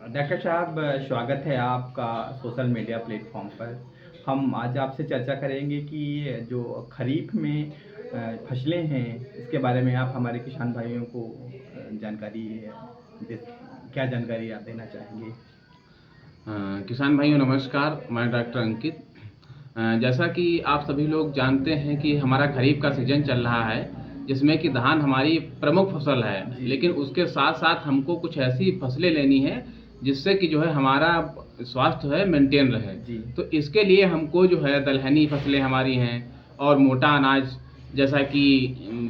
Doctor साहब, स्वागत है आपका सोशल मीडिया प्लेटफॉर्म पर। हम आज आपसे चर्चा करेंगे कि जो खरीफ में फसलें हैं, इसके बारे में आप हमारे किसान भाइयों को जानकारी दे क्या जानकारी आप देना चाहेंगे? किसान भाइयों नमस्कार, मैं डॉक्टर अंकित। जैसा कि आप सभी लोग जानते हैं कि हमारा खरीफ का सीजन चल रहा है, जिसमें कि धान हमारी प्रमुख फसल है। जी, लेकिन उसके साथ-साथ हमको कुछ ऐसी फसलें लेनी है, जिससे कि जो है हमारा स्वास्थ्य है मेंटेन रहे। जी, तो इसके लिए हमको जो है दलहनी फसलें हमारी हैं और मोटा अनाज, जैसा कि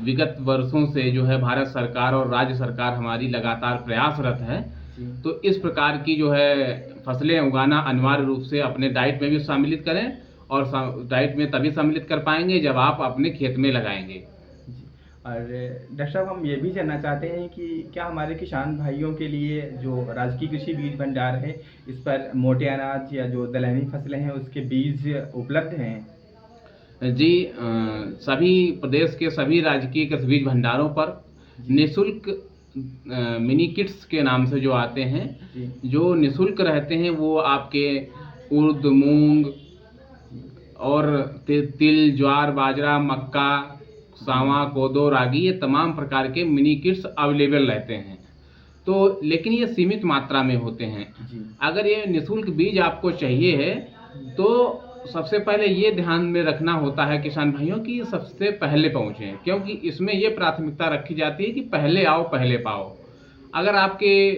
विगत वर्षों से जो है भारत सरकार और राज्य सरकार हमारी लगातार प्रयासरत है। जी। तो इस प्रकार की जो है फसलें उगाना अनिवार्य रूप से अपने डाइट में भी सम्मिलित करें और डाइट में तभी सम्मिलित कर पाएंगे जब आप अपने खेत में लगाएंगे। जी। और डॉक्टर साहब, हम ये भी जानना चाहते हैं कि क्या हमारे किसान भाइयों के लिए जो राजकीय कृषि बीज भंडार है, इस पर मोटे अनाज या जो दलहनी फसलें हैं, उसके बीज उपलब्ध हैं? जी, सभी प्रदेश के सभी राजकीय कृषि बीज भंडारों पर जी, निःशुल्क मिनी किट्स के नाम से जो आते हैं, जी, जो निःशुल्क रहते हैं वो आपके उर्द, मूंग जी, और तिल, ज्वार, बाजरा, मक्का, जी, सावा, कोदो, रागी, ये तमाम प्रकार के मिनी किट्स अवेलेबल रहते हैं। तो लेकिन ये सीमित मात्रा में होते हैं। जी, अगर ये निःशुल्क बीज आपको चाहिए है, तो सबसे पहले ये ध्यान में रखना होता है किसान भाइयों कि सबसे पहले पहुँचें, क्योंकि इसमें ये प्राथमिकता रखी जाती है कि पहले आओ, पहले पाओ। अगर आपके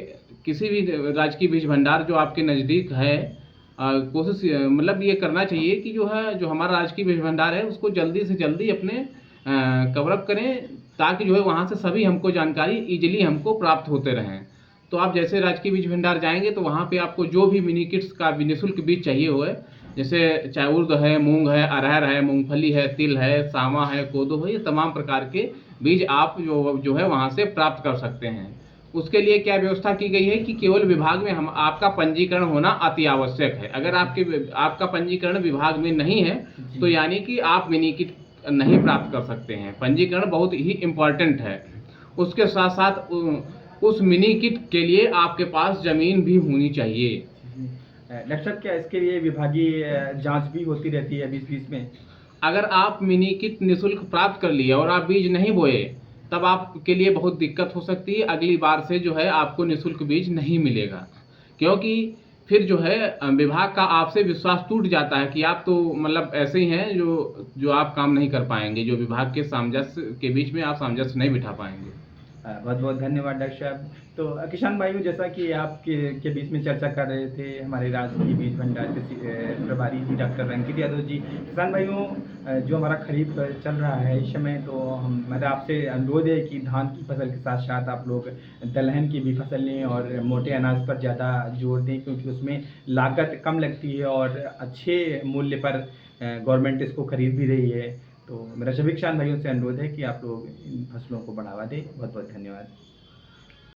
किसी भी राजकीय बीज भंडार जो आपके नज़दीक है, कोशिश मतलब ये करना चाहिए कि जो है जो हमारा राजकीय बीज भंडार है उसको जल्दी से जल्दी अपने कवर अप करें, ताकि जो है वहाँ से सभी हमको जानकारी ईज़िली हमको प्राप्त होते रहें। तो आप जैसे राजकीय बीज भंडार जाएँगे तो वहाँ पे आपको जो भी मिनी किट्स का भी निःशुल्क बीज चाहिए हुए, जैसे चाहे उर्द है, मूंग है, अरहर है, मूंगफली है, तिल है, सावा है, कोदो है, ये तमाम प्रकार के बीज आप जो है वहाँ से प्राप्त कर सकते हैं। उसके लिए क्या व्यवस्था की गई है कि केवल विभाग में हम आपका पंजीकरण होना अति आवश्यक है। अगर आपका पंजीकरण विभाग में नहीं है, तो जी, यानी कि आप मिनी किट नहीं प्राप्त कर सकते हैं। पंजीकरण बहुत ही इम्पोर्टेंट है। उसके साथ-साथ उस मिनी किट के लिए आपके पास ज़मीन भी होनी चाहिए। जी। डॉक्टर साहब, क्या इसके लिए विभागीय जाँच भी होती रहती है बीच-बीच में? अगर आप मिनी किट निःशुल्क प्राप्त कर लिए और आप बीज नहीं बोए, तब आपके लिए बहुत दिक्कत हो सकती है। अगली बार से जो है आपको निःशुल्क बीज नहीं मिलेगा। क्योंकि फिर जो है विभाग का आपसे विश्वास टूट जाता है कि आप तो मतलब ऐसे ही हैं जो जो आप काम नहीं कर पाएँगे, जो विभाग के सामंजस्य के बीच में आप सामंजस्य नहीं बिठा पाएँगे। बहुत-बहुत धन्यवाद डॉक्टर साहब। तो किसान भाइयों, जैसा कि आपके के बीच में चर्चा कर रहे थे हमारे राजकीय बीज भंडार के प्रभारी जी डॉक्टर अंकित यादव जी। किसान भाइयों, जो हमारा खरीफ चल रहा है इस समय, तो मेरा आपसे अनुरोध है कि धान की फसल के साथ-साथ आप लोग दलहन की भी फसल लें और मोटे अनाज पर ज़्यादा जोर दें, क्योंकि उसमें लागत कम लगती है और अच्छे मूल्य पर गवर्नमेंट इसको खरीद भी रही है। तो मेरा सभी किसान भाइयों से अनुरोध है कि आप लोग इन फसलों को बढ़ावा दें। बहुत-बहुत धन्यवाद।